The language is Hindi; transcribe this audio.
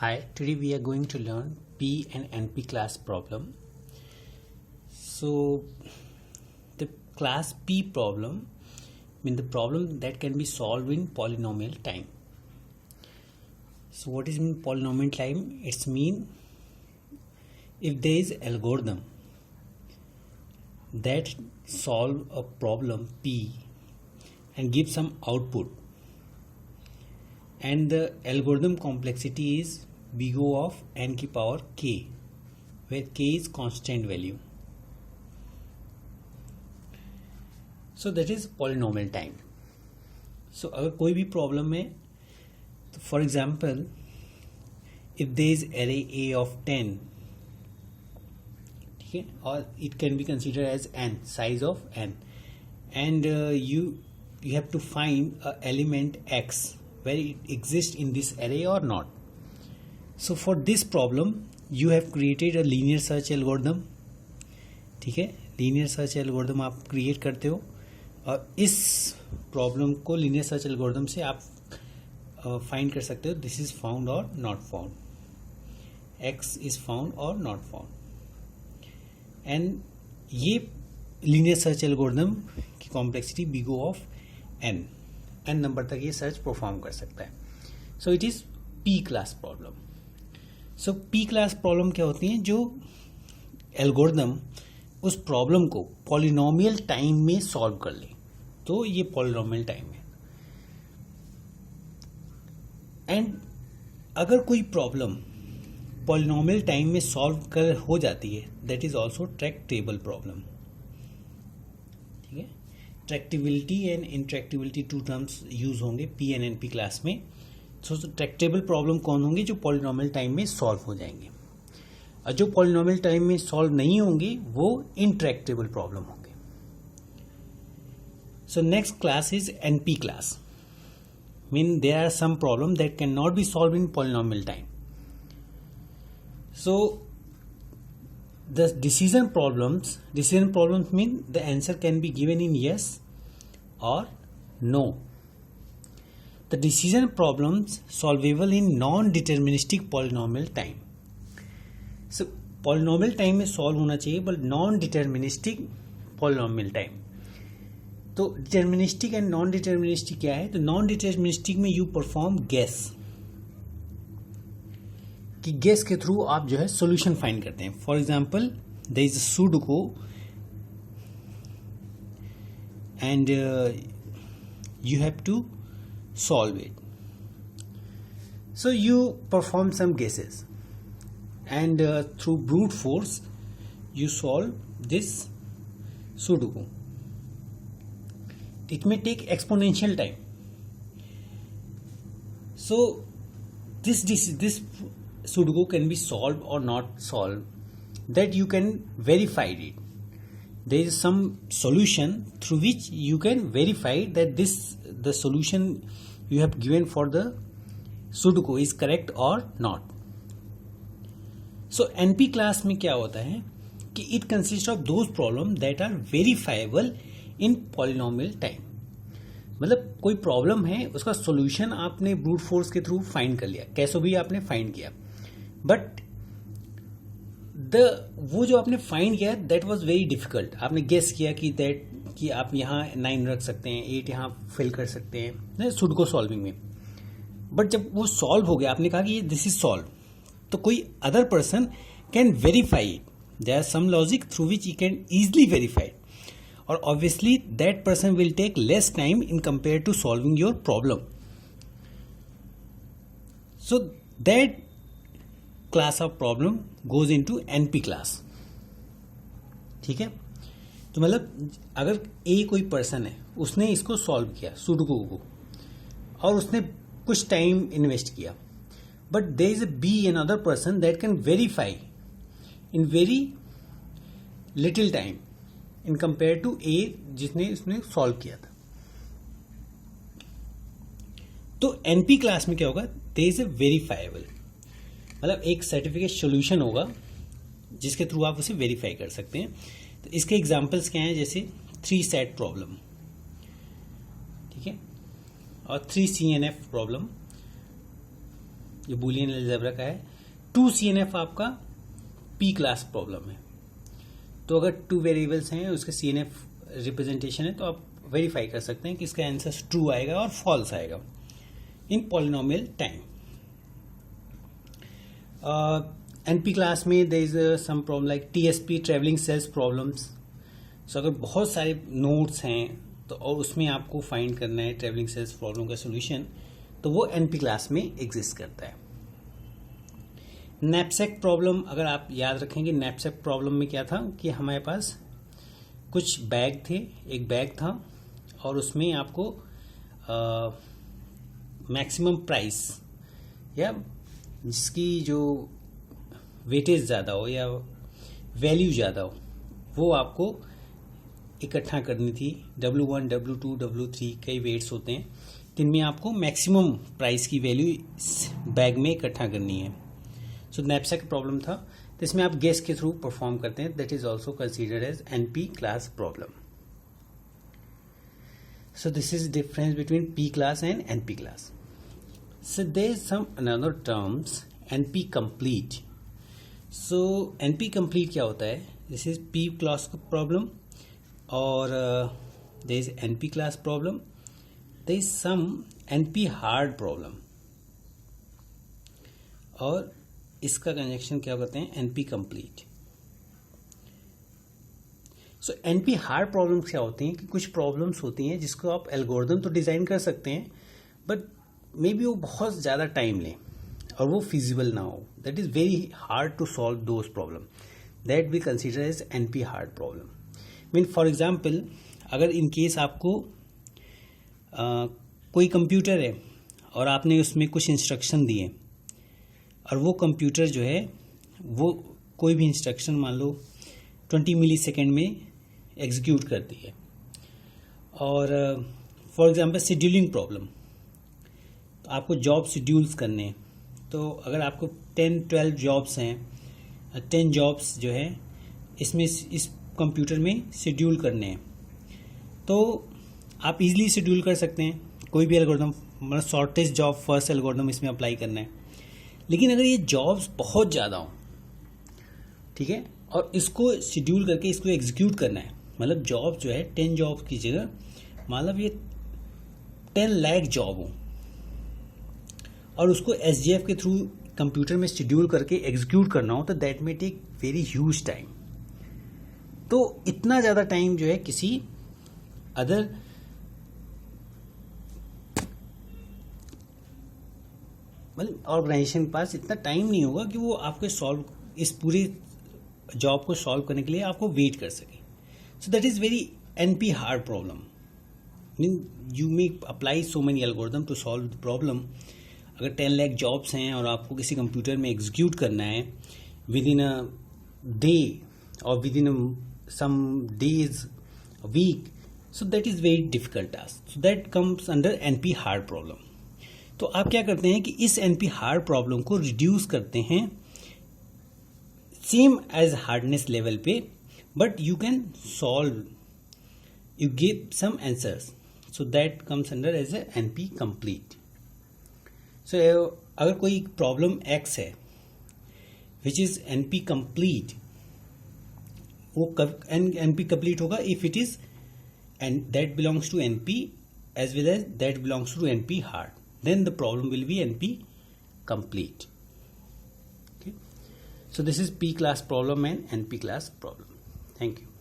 Hi, today we are going to learn P and NP class problem. So the class P problem means the problem that can be solved in polynomial time. So what is mean polynomial time? It's mean if there is algorithm that solve a problem P and give some output, and the algorithm complexity is big O of n की power k, where k is constant value. So that is polynomial time. So अगर कोई भी problem है तो for example if there is array A of 10, ठीक है, or it can be considered as n, size of n, and you have to find a element x where it exists in this array or not. So for this problem you have created a linear search algorithm. ठीक है, linear search algorithm आप create करते हो और इस problem को linear search algorithm से आप find कर सकते हो this is found or not found, x is found or not found, and ये linear search algorithm की complexity big O of n number तक ये सर्च परफॉर्म कर सकता है. So it is P class problem. So P class problem क्या होती है? जो एल्गोरिथम उस प्रॉब्लम को पॉलिनोमियल टाइम में सॉल्व कर ले, तो ये पॉलिनोमियल टाइम है. एंड अगर कोई प्रॉब्लम पॉलिनोमियल टाइम में सॉल्व कर हो जाती है, that is also Tractable problem. ठीक है, ट्रैक्टेबिलिटी एंड इंट्रैक्टेबिलिटी टू टर्म्स यूज होंगे पी एंड एनपी क्लास में. सो ट्रैक्टेबल प्रॉब्लम कौन होंगे? जो पॉलिनोमियल टाइम में सॉल्व हो जाएंगे. और जो पॉलिनोमियल टाइम में सॉल्व नहीं होंगे वो इंट्रैक्टेबल प्रॉब्लम होंगे. So next class is NP class. Mean there are some problem that can not be solve in polynomial time. So the decision problems mean the answer can be given in yes or no. The decision problems solvable in non-deterministic polynomial time. So polynomial time में solve होना चाहिए, but non-deterministic polynomial time. तो deterministic and non-deterministic क्या है? तो non-deterministic में you perform guess, कि गेस के थ्रू आप जो है सॉल्यूशन फाइंड करते हैं. For example there is a sudoku and you have to solve it. So you perform some guesses and through brute force you solve this sudoku. It may take exponential time. So this Sudoku can be solved or not solved, that you can verify it. There is some solution through which you can verify that the solution you have given for the Sudoku is correct or not. So NP class में क्या होता है कि it consists of those problems that are verifiable in polynomial time. मतलब कोई प्रॉब्लम है, उसका सॉल्यूशन आपने ब्रूट फोर्स के थ्रू फाइंड कर लिया, कैसे भी आपने फाइंड किया, बट वो जो आपने फाइंड किया दैट वाज वेरी डिफिकल्ट. आपने गेस किया कि आप यहाँ 9 रख सकते हैं, 8 यहाँ फिल कर सकते हैं सुडोकू सॉल्विंग में. बट जब वो सॉल्व हो गया, आपने कहा कि दिस इज सॉल्व, तो कोई other person can verify it. There are some logic through which you can easily verify. और obviously that person will take less time in compare to solving your problem. So that class of problem goes into NP class. ठीक है, तो मतलब अगर ए कोई पर्सन है, उसने इसको सॉल्व किया सुडोकू को, और उसने कुछ टाइम इन्वेस्ट किया, but there is a B another person that can verify in very little time in compare to A जिसने इसने सॉल्व किया था. तो एनपी क्लास में क्या होगा? देयर इज अ वेरीफाइबल, मतलब एक सर्टिफिकेट सॉल्यूशन होगा जिसके थ्रू आप उसे वेरीफाई कर सकते हैं. तो इसके एग्जांपल्स क्या हैं? जैसे 3 सेट प्रॉब्लम, ठीक है, और 3 CNF प्रॉब्लम, ये बूलियन अलजेब्रा का है। 2 CNF आपका P क्लास प्रॉब्लम है। तो अगर 2 वेरिएबल्स हैं उसके CNF रिप्रेजेंटेशन है तो आप वेरीफाई कर सकते हैं कि इसका आंसर ट्रू आएगा और फॉल्स आएगा in polynomial time. NP class में there is some problem like TSP travelling sales problems. So अगर बहुत सारे नोट्स हैं तो और उसमें आपको फाइंड करना है ट्रेवलिंग सेल्स प्रॉब्लम का सोल्यूशन, तो वो NP क्लास में एग्जिस्ट करता है। नैपसैक प्रॉब्लम अगर आप याद रखेंगे, नैपसैक प्रॉब्लम में क्या था कि हमारे पास कुछ बैग थे, एक बैग था और उसमें आपको मैक्सिमम प्राइस या जिसकी जो वेटेज ज़्यादा हो या वैल्यू ज़्यादा हो वो आपको इकट्ठा करनी थी। W1, W2, W3 कई वेट्स होते हैं, जिनमें आपको मैक्सिमम प्राइस की वैल्यू बैग में इकट्ठा करनी है। सो नैपसैक प्रॉब्लम था, तो इसमें आप गेस के थ्रू परफॉर्म करते हैं। That is also considered as NP class problem. So this is difference between P class and NP class. So there is some another terms NP complete. So NP complete क्या होता है? This is P class problem और there is NP class problem, there is some NP hard problem और इसका कंजक्शन क्या करते हैं? NP complete. So NP hard problems क्या होती हैं कि कुछ प्रॉब्लम्स होती हैं जिसको आप एल्गोरिथम तो डिजाइन कर सकते हैं बट मे बी वो बहुत ज्यादा टाइम लें और वो फिजिबल ना हो। That is very hard to solve those problem, that we consider as NP hard problem. Mean for example, अगर इन केस आपको कोई कंप्यूटर है और आपने उसमें कुछ इंस्ट्रक्शन दिए और वो कंप्यूटर जो है वो कोई भी इंस्ट्रक्शन मान लो 20 मिली सेकेंड में एग्जीक्यूट करती है और फॉर एग्जांपल शेड्यूलिंग प्रॉब्लम, तो आपको जॉब शेड्यूल्स करने हैं। तो अगर आपको 10-12 जॉब्स हैं, 10 जॉब्स जो है इसमें इस कंप्यूटर में शेड्यूल करने हैं, तो आप इजीली शेड्यूल कर सकते हैं कोई भी एल्गोरिथम, मतलब शॉर्टेस्ट जॉब फर्स्ट एल्गोरिथम इसमें अप्लाई करना है। लेकिन अगर ये जॉब्स बहुत ज़्यादा हो, ठीक है, और इसको शेड्यूल करके इसको एग्जीक्यूट करना है, मतलब जॉब जो है 10 जॉब की जगह मतलब ये 10 लाख जॉब हो और उसको SGF के थ्रू कंप्यूटर में शेड्यूल करके एग्जीक्यूट करना हो, तो that may take very huge time. तो इतना ज़्यादा टाइम जो है किसी अदर मतलब ऑर्गेनाइजेशन के पास इतना टाइम नहीं होगा कि वो आपके सॉल्व इस पूरी जॉब को सॉल्व करने के लिए आपको वेट कर सके। So that is very NP hard problem. Mean you may apply so many algorithm to solve the problem. अगर 10 लाख जॉब्स हैं और आपको किसी कंप्यूटर में एग्जीक्यूट करना है विद इन अ डे और within some days week, so that is very difficult task. So that comes under NP hard problem. तो आप क्या करते हैं कि इस NP हार्ड प्रॉब्लम को रिड्यूस करते हैं सेम एज हार्डनेस लेवल पे, but you can solve, you give some answers, so that comes under as a NP complete. So अगर कोई प्रॉब्लम X है विच इज NP कंप्लीट, वो NP कंप्लीट होगा if it is and that belongs to NP as well as that belongs to NP hard, then the problem will be NP complete. Okay, so this is P class problem and NP class problem. Thank you.